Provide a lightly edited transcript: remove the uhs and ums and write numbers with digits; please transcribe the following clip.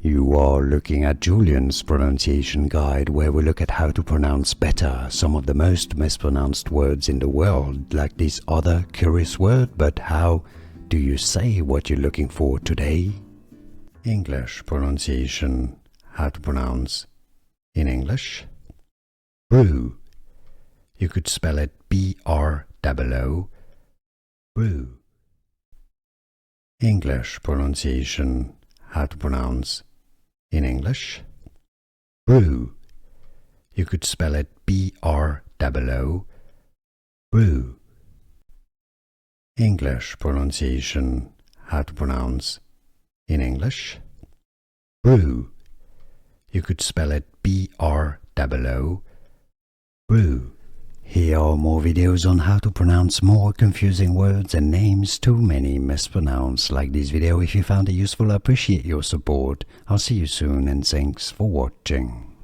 You are looking at Julian's pronunciation guide, where we look at how to pronounce better some of the most mispronounced words in the world, like this other curious word. But how do you say what you're looking for today? English pronunciation. How to pronounce in English. Brew. You could spell it B-R-O-O. Brew. English pronunciation. How to pronounce in English. Brew. You could spell it B-R-O-O. Brew. English pronunciation. How to pronounce in English. Brew. You could spell it B-R-O-O. Brew. Here are more videos on how to pronounce more confusing words and names too many mispronounced. Like this video if you found it useful. I appreciate your support. I'll see you soon and thanks for watching.